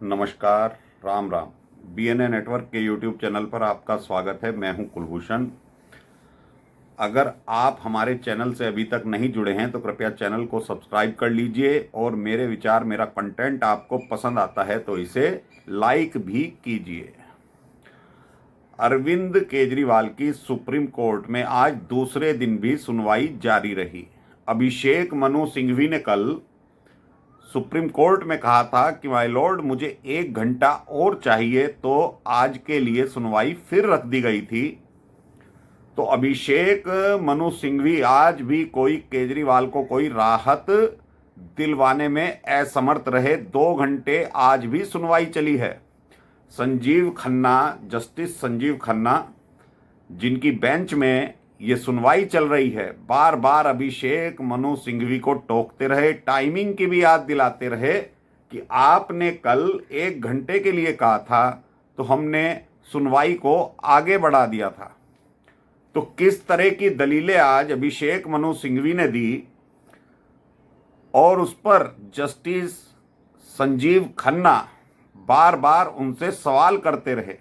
नमस्कार, Ram Ram. BNA network के YouTube channel पर आपका स्वागत है। मैं हूं कुलभूषण। अगर आप हमारे चैनल से अभी तक नहीं जुड़े हैं तो कृपया चैनल को सब्सक्राइब कर लीजिए और मेरे विचार, मेरा कंटेंट आपको पसंद आता है तो इसे लाइक भी कीजिए। अरविंद केजरीवाल की सुप्रीम कोर्ट में आज दूसरे दिन भी सुनवाई जारी रही। अभिषेक मनु सिंघवी ने कल सुप्रीम कोर्ट में कहा था कि माय लॉर्ड, मुझे 1 घंटा और चाहिए, तो आज के लिए सुनवाई फिर रख दी गई थी। तो अभिषेक मनु सिंघवी आज भी केजरीवाल को कोई राहत दिलवाने में असमर्थ रहे। 2 घंटे आज भी सुनवाई चली है। जस्टिस संजीव खन्ना, जिनकी बेंच में ये सुनवाई चल रही है, बार बार अभिषेक मनु सिंघवी को टोकते रहे, टाइमिंग की भी याद दिलाते रहे कि आपने कल 1 घंटे के लिए कहा था तो हमने सुनवाई को आगे बढ़ा दिया था। तो किस तरह की दलीलें आज अभिषेक मनु सिंघवी ने दी और उस पर जस्टिस संजीव खन्ना बार बार उनसे सवाल करते रहे।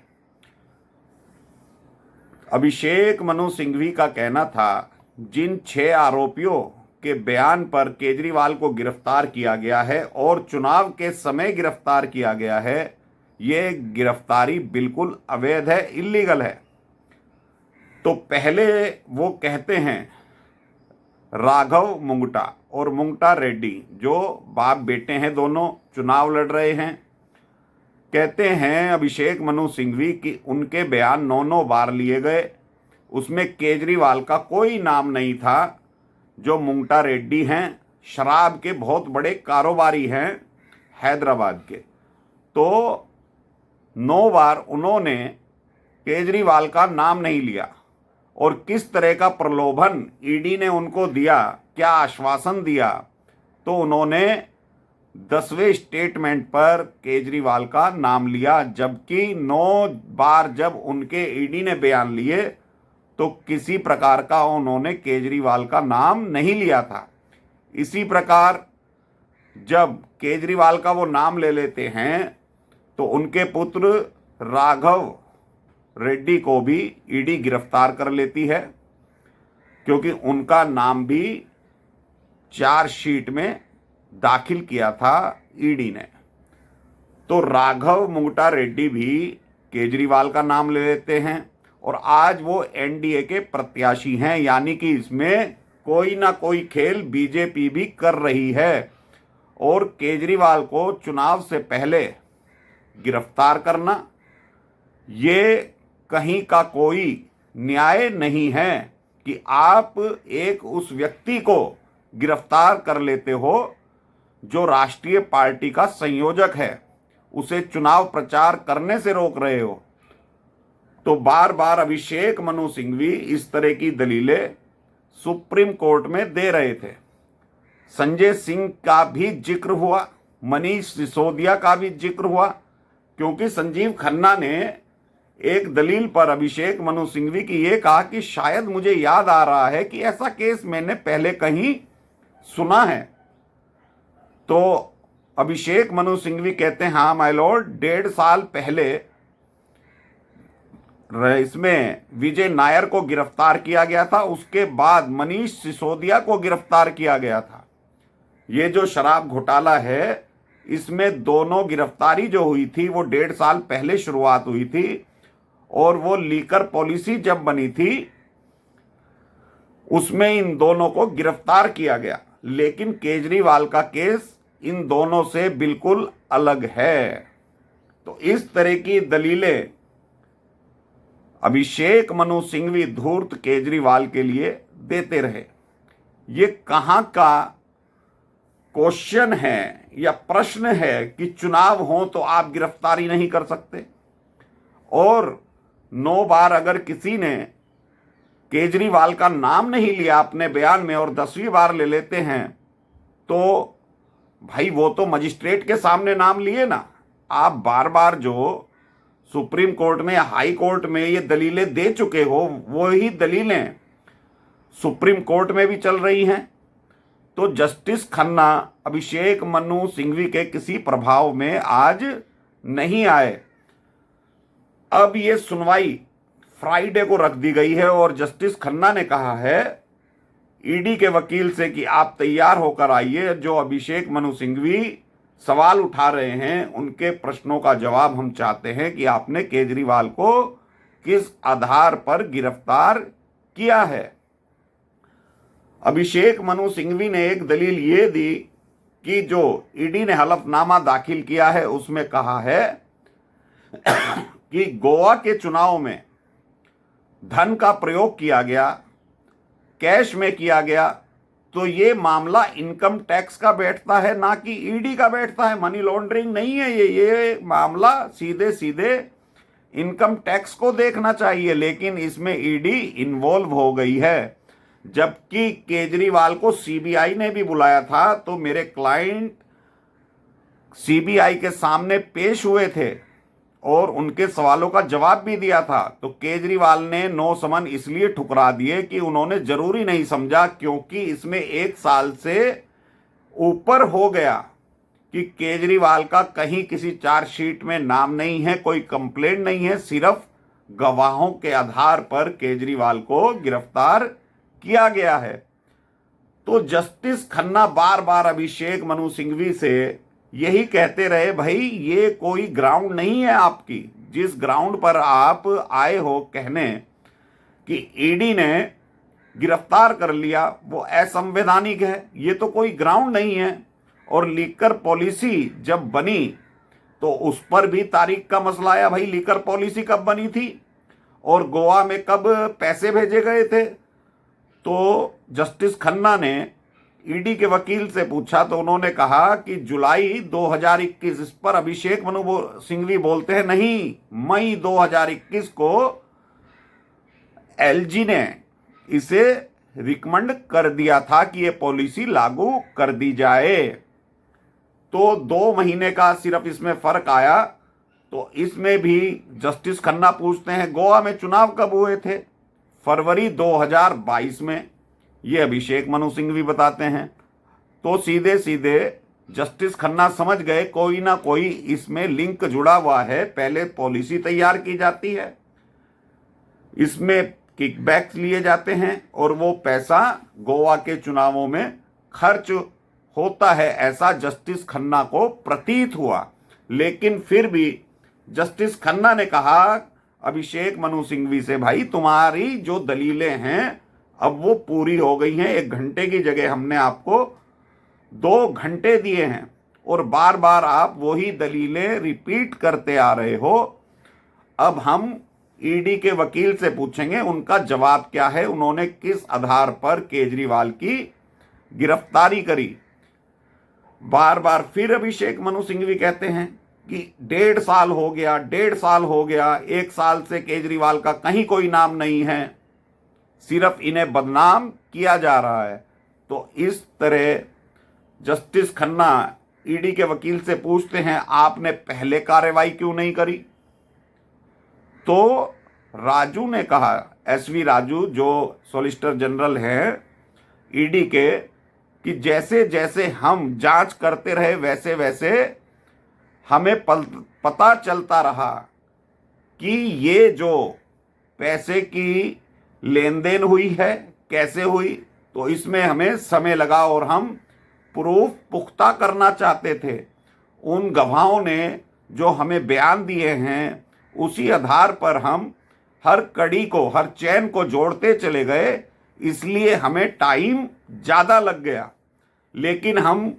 अभिषेक मनु सिंघवी का कहना था, जिन 6 आरोपियों के बयान पर केजरीवाल को गिरफ्तार किया गया है और चुनाव के समय गिरफ्तार किया गया है, ये गिरफ्तारी बिल्कुल अवैध है, इल्लीगल है। तो पहले वो कहते हैं राघव मुंगटा और मुंगटा रेड्डी, जो बाप बेटे हैं, दोनों चुनाव लड़ रहे हैं, कहते हैं अभिषेक मनु सिंघवी कि उनके बयान 9 बार लिए गए, उसमें केजरीवाल का कोई नाम नहीं था। जो मुंगटा रेड्डी हैं, शराब के बहुत बड़े कारोबारी हैं हैदराबाद के, तो 9 बार उन्होंने केजरीवाल का नाम नहीं लिया। और किस तरह का प्रलोभन ईडी ने उनको दिया, क्या आश्वासन दिया, तो उन्होंने 10वें स्टेटमेंट पर केजरीवाल का नाम लिया, जबकि 9 बार जब उनके ईडी ने बयान लिए तो किसी प्रकार का उन्होंने केजरीवाल का नाम नहीं लिया था। इसी प्रकार जब केजरीवाल का वो नाम ले लेते हैं तो उनके पुत्र राघव रेड्डी को भी ईडी गिरफ्तार कर लेती है, क्योंकि उनका नाम भी चार्जशीट में दाखिल किया था ईडी ने। तो राघव मुंगटा रेड्डी भी केजरीवाल का नाम ले लेते हैं और आज वो एनडीए के प्रत्याशी हैं, यानी कि इसमें कोई ना कोई खेल बीजेपी भी कर रही है। और केजरीवाल को चुनाव से पहले गिरफ्तार करना, ये कहीं का कोई न्याय नहीं है कि आप एक उस व्यक्ति को गिरफ्तार कर लेते हो जो राष्ट्रीय पार्टी का संयोजक है, उसे चुनाव प्रचार करने से रोक रहे हो। तो बार बार अभिषेक मनु सिंघवी इस तरह की दलीलें सुप्रीम कोर्ट में दे रहे थे। संजय सिंह का भी जिक्र हुआ, मनीष सिसोदिया का भी जिक्र हुआ, क्योंकि संजीव खन्ना ने एक दलील पर अभिषेक मनु सिंघवी की ये कहा कि शायद मुझे याद आ रहा है कि ऐसा केस मैंने पहले कहीं सुना है। तो अभिषेक मनु सिंघवी कहते हैं, हाँ माय लॉर्ड, 1.5 साल पहले इसमें विजय नायर को गिरफ्तार किया गया था, उसके बाद मनीष सिसोदिया को गिरफ्तार किया गया था। ये जो शराब घोटाला है, इसमें दोनों गिरफ्तारी जो हुई थी वो 1.5 साल पहले शुरुआत हुई थी, और वो लीकर पॉलिसी जब बनी थी उसमें इन दोनों को गिरफ्तार किया गया। लेकिन केजरीवाल का केस इन दोनों से बिल्कुल अलग है। तो इस तरह की दलीलें अभिषेक मनु सिंघवी धूर्त केजरीवाल के लिए देते रहे। ये कहां का क्वेश्चन है या प्रश्न है कि चुनाव हो तो आप गिरफ्तारी नहीं कर सकते। और 9 बार अगर किसी ने केजरीवाल का नाम नहीं लिया अपने बयान में और 10वीं बार ले लेते हैं, तो भाई वो तो मजिस्ट्रेट के सामने नाम लिए ना। आप बार बार जो सुप्रीम कोर्ट में या हाई कोर्ट में ये दलीलें दे चुके हो, वो ही दलीलें सुप्रीम कोर्ट में भी चल रही हैं। तो जस्टिस खन्ना अभिषेक मनु सिंघवी के किसी प्रभाव में आज नहीं आए। अब ये सुनवाई फ्राइडे को रख दी गई है और जस्टिस खन्ना ने कहा है ईडी के वकील से कि आप तैयार होकर आइए, जो अभिषेक मनु सिंघवी सवाल उठा रहे हैं उनके प्रश्नों का जवाब हम चाहते हैं कि आपने केजरीवाल को किस आधार पर गिरफ्तार किया है। अभिषेक मनु सिंघवी ने एक दलील ये दी कि जो ईडी ने हलफनामा दाखिल किया है उसमें कहा है कि गोवा के चुनाव में धन का प्रयोग किया गया, कैश में किया गया, तो ये मामला इनकम टैक्स का बैठता है ना कि ईडी का बैठता है। मनी लॉन्ड्रिंग नहीं है ये मामला सीधे सीधे इनकम टैक्स को देखना चाहिए, लेकिन इसमें ईडी इन्वॉल्व हो गई है। जबकि केजरीवाल को सीबीआई ने भी बुलाया था, तो मेरे क्लाइंट सीबीआई के सामने पेश हुए थे और उनके सवालों का जवाब भी दिया था। तो केजरीवाल ने नो समन इसलिए ठुकरा दिए कि उन्होंने जरूरी नहीं समझा, क्योंकि इसमें 1 साल से ऊपर हो गया कि केजरीवाल का कहीं किसी चार्जशीट में नाम नहीं है, कोई कंप्लेंट नहीं है, सिर्फ गवाहों के आधार पर केजरीवाल को गिरफ्तार किया गया है। तो जस्टिस खन्ना बार बार अभिषेक मनु सिंघवी से यही कहते रहे, भाई ये कोई ग्राउंड नहीं है आपकी, जिस ग्राउंड पर आप आए हो कहने कि ईडी ने गिरफ्तार कर लिया वो असंवैधानिक है, ये तो कोई ग्राउंड नहीं है। और लीकर पॉलिसी जब बनी तो उस पर भी तारीख का मसला आया, भाई लीकर पॉलिसी कब बनी थी और गोवा में कब पैसे भेजे गए थे। तो जस्टिस खन्ना ने ईडी के वकील से पूछा तो उन्होंने कहा कि जुलाई 2021, इस पर अभिषेक मनु सिंघवी बोलते हैं नहीं, मई 2021 को एलजी ने इसे रिकमेंड कर दिया था कि ये पॉलिसी लागू कर दी जाए। तो 2 महीने का सिर्फ इसमें फर्क आया। तो इसमें भी जस्टिस खन्ना पूछते हैं गोवा में चुनाव कब हुए थे, फरवरी 2022 में, ये अभिषेक मनु सिंघवी बताते हैं। तो सीधे सीधे जस्टिस खन्ना समझ गए कोई ना कोई इसमें लिंक जुड़ा हुआ है। पहले पॉलिसी तैयार की जाती है, इसमें किकबैक्स लिए जाते हैं और वो पैसा गोवा के चुनावों में खर्च होता है, ऐसा जस्टिस खन्ना को प्रतीत हुआ। लेकिन फिर भी जस्टिस खन्ना ने कहा अभिषेक मनु सिंघवी से, भाई तुम्हारी जो दलीलें हैं अब वो पूरी हो गई हैं। 1 घंटे की जगह हमने आपको 2 घंटे दिए हैं और बार बार आप वही दलीलें रिपीट करते आ रहे हो। अब हम ईडी के वकील से पूछेंगे उनका जवाब क्या है, उन्होंने किस आधार पर केजरीवाल की गिरफ्तारी करी। बार बार फिर अभिषेक मनु सिंघवी कहते हैं कि 1.5 साल हो गया, 1.5 साल हो गया, 1 साल से केजरीवाल का कहीं कोई नाम नहीं है, सिर्फ इन्हें बदनाम किया जा रहा है। तो इस तरह जस्टिस खन्ना ईडी के वकील से पूछते हैं आपने पहले कार्रवाई क्यों नहीं करी। तो राजू ने कहा, एसवी राजू जो सॉलिसिटर जनरल हैं ईडी के, कि जैसे जैसे हम जांच करते रहे वैसे वैसे हमें पता चलता रहा कि ये जो पैसे की लेन देन हुई है कैसे हुई, तो इसमें हमें समय लगा और हम प्रूफ पुख्ता करना चाहते थे। उन गवाहों ने जो हमें बयान दिए हैं उसी आधार पर हम हर कड़ी को, हर चैन को जोड़ते चले गए, इसलिए हमें टाइम ज़्यादा लग गया। लेकिन हम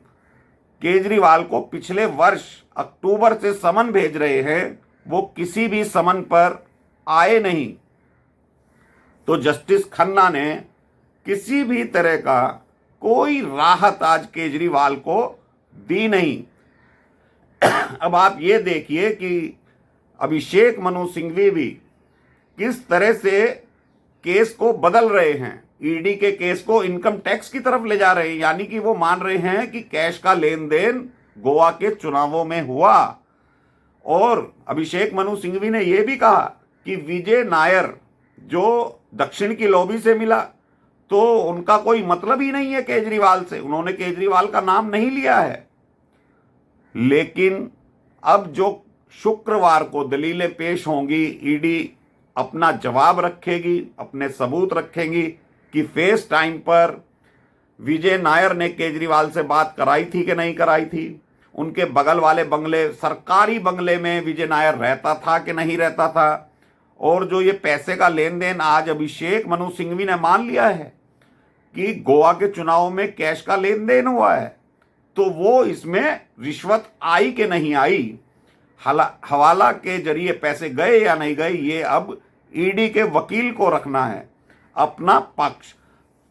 केजरीवाल को पिछले वर्ष अक्टूबर से समन भेज रहे हैं, वो किसी भी समन पर आए नहीं। तो जस्टिस खन्ना ने किसी भी तरह का कोई राहत आज केजरीवाल को दी नहीं। अब आप ये देखिए कि अभिषेक मनु सिंघवी भी किस तरह से केस को बदल रहे हैं, ईडी के केस को इनकम टैक्स की तरफ ले जा रहे हैं। यानी कि वो मान रहे हैं कि कैश का लेन देन गोवा के चुनावों में हुआ। और अभिषेक मनु सिंघवी ने यह भी कहा कि विजय नायर जो दक्षिण की लॉबी से मिला तो उनका कोई मतलब ही नहीं है केजरीवाल से, उन्होंने केजरीवाल का नाम नहीं लिया है। लेकिन अब जो शुक्रवार को दलीलें पेश होंगी, ईडी अपना जवाब रखेगी, अपने सबूत रखेंगी कि फेस टाइम पर विजय नायर ने केजरीवाल से बात कराई थी कि नहीं कराई थी, उनके बगल वाले बंगले, सरकारी बंगले में विजय नायर रहता था कि नहीं रहता था, और जो ये पैसे का लेन देन आज अभिषेक मनु सिंघवी ने मान लिया है कि गोवा के चुनाव में कैश का लेन देन हुआ है, तो वो इसमें रिश्वत आई कि नहीं आई, हवाला के जरिए पैसे गए या नहीं गए, ये अब ईडी के वकील को रखना है अपना पक्ष।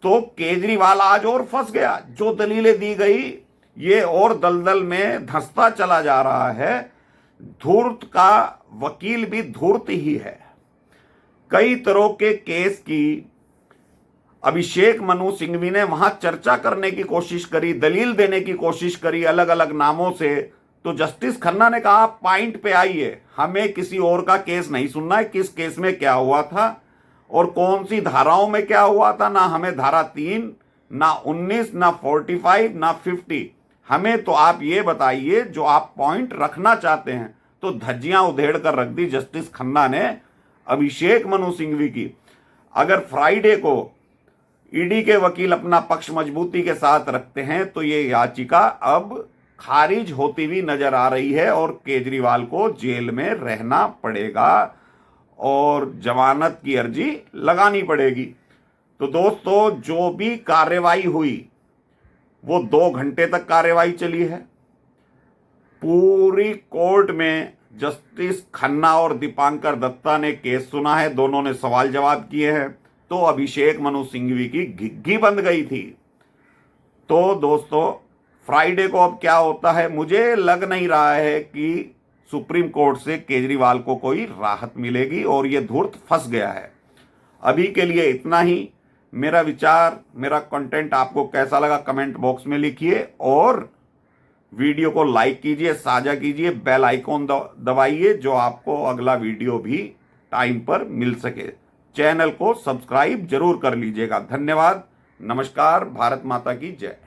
तो केजरीवाल आज और फंस गया, जो दलीलें दी गई ये और दलदल में धंसता चला जा रहा है। धूर्त का वकील भी धूर्त ही है। कई तरह के केस की अभिषेक मनु सिंघवी ने वहां चर्चा करने की कोशिश करी, दलील देने की कोशिश करी अलग अलग नामों से, तो जस्टिस खन्ना ने कहा पॉइंट पे आइए, हमें किसी और का केस नहीं सुनना है, किस केस में क्या हुआ था और कौन सी धाराओं में क्या हुआ था, ना हमें धारा 3, ना 19, ना 45, ना 50, हमें तो आप ये बताइए जो आप पॉइंट रखना चाहते हैं। तो धज्जियां उधेड़ कर रख दी जस्टिस खन्ना ने अभिषेक मनु सिंघवी की। अगर फ्राइडे को ईडी के वकील अपना पक्ष मजबूती के साथ रखते हैं तो ये याचिका अब खारिज होती हुई नजर आ रही है और केजरीवाल को जेल में रहना पड़ेगा और जमानत की अर्जी लगानी पड़ेगी। तो दोस्तों, जो भी कार्रवाई हुई वो 2 घंटे तक कार्रवाई चली है। पूरी कोर्ट में जस्टिस खन्ना और दीपांकर दत्ता ने केस सुना है, दोनों ने सवाल जवाब किए हैं। तो अभिषेक मनु सिंघवी की घिग्गी बंद गई थी। तो दोस्तों, फ्राइडे को अब क्या होता है, मुझे लग नहीं रहा है कि सुप्रीम कोर्ट से केजरीवाल को कोई राहत मिलेगी और ये धूर्त फंस गया है। अभी के लिए इतना ही। मेरा विचार, मेरा कंटेंट आपको कैसा लगा कमेंट बॉक्स में लिखिए और वीडियो को लाइक कीजिए, साझा कीजिए, बेल आइकॉन दबाइए जो आपको अगला वीडियो भी टाइम पर मिल सके। चैनल को सब्सक्राइब जरूर कर लीजिएगा। धन्यवाद। नमस्कार। भारत माता की जय।